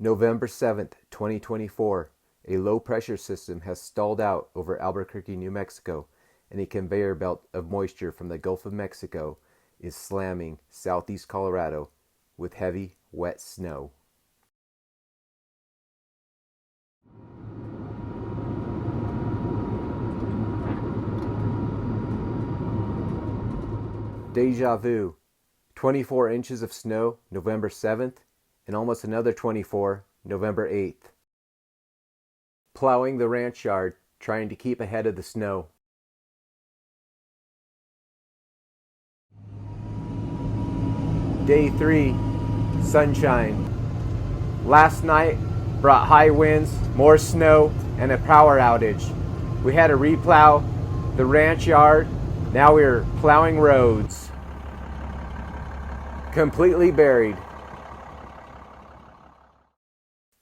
November 7th, 2024, a low-pressure system has stalled out over Albuquerque, New Mexico, and a conveyor belt of moisture from the Gulf of Mexico is slamming southeast Colorado with heavy, wet snow. Deja vu. 24 inches of snow November 7th and almost another 24 November 8th. Plowing the ranch yard, trying to keep ahead of the snow. Day 3, sunshine. Last night brought high winds, more snow, and a power outage. We had to replow the ranch yard. Now we're plowing roads. Completely buried.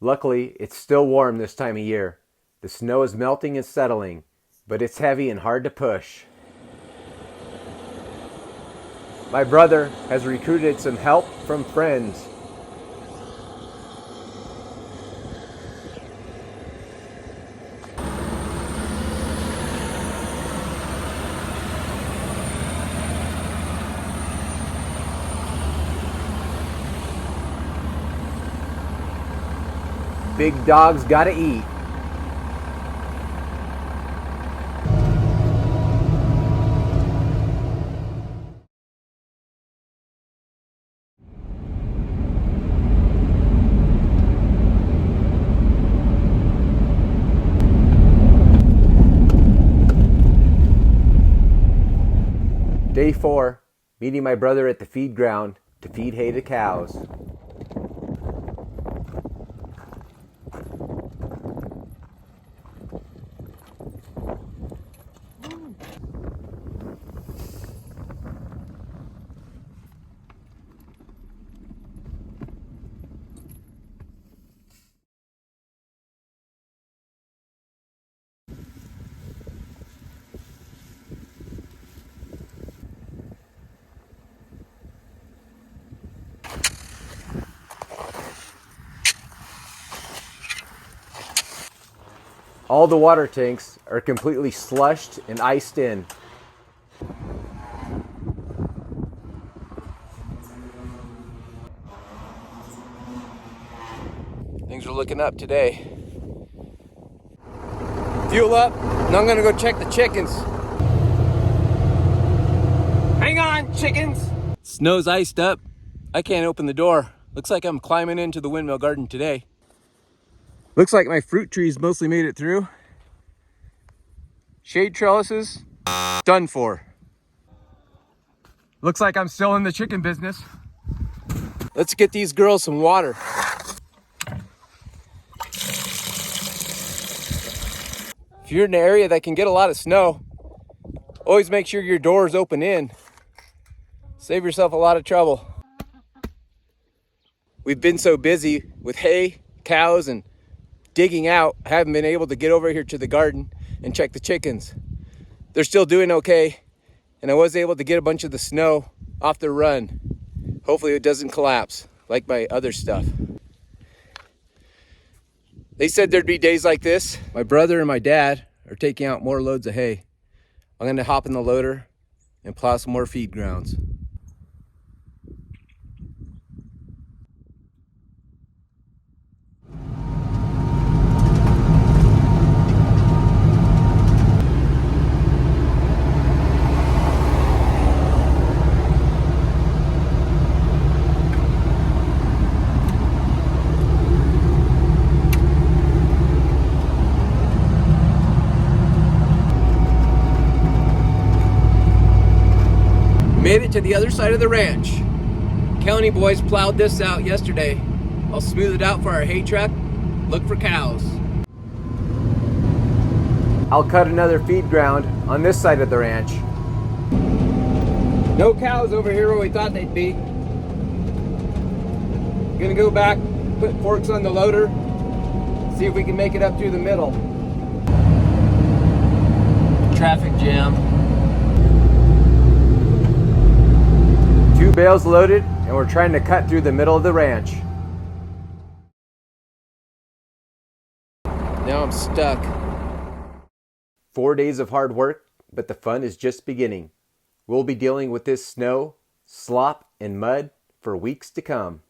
Luckily, it's still warm this time of year. The snow is melting and settling, but it's heavy and hard to push. My brother has recruited some help from friends. Big dogs gotta eat. Day 4, meeting my brother at the feed ground to feed hay to cows. All the water tanks are completely slushed and iced in. Things are looking up today. Fuel up, and I'm gonna go check the chickens. Hang on, chickens! Snow's iced up. I can't open the door. Looks like I'm climbing into the windmill garden today. Looks like my fruit trees mostly made it through. Shade trellises, done for. Looks like I'm still in the chicken business. Let's get these girls some water. If you're in an area that can get a lot of snow, always make sure your door is open in. Save yourself a lot of trouble. We've been so busy with hay, cows, and digging out, I haven't been able to get over here to the garden and check the chickens. They're still doing okay, and I was able to get a bunch of the snow off their run. Hopefully it doesn't collapse like my other stuff. They said there'd be days like this. My brother and my dad are taking out more loads of hay. I'm gonna hop in the loader and plow some more feed grounds. Made it to the other side of the ranch. County boys plowed this out yesterday. I'll smooth it out for our hay truck. Look for cows. I'll cut another feed ground on this side of the ranch. No cows over here where we thought they'd be. Gonna go back, put forks on the loader, see if we can make it up through the middle. Traffic jam. 2 bales loaded, and we're trying to cut through the middle of the ranch. Now I'm stuck. 4 days of hard work, but the fun is just beginning. We'll be dealing with this snow, slop, and mud for weeks to come.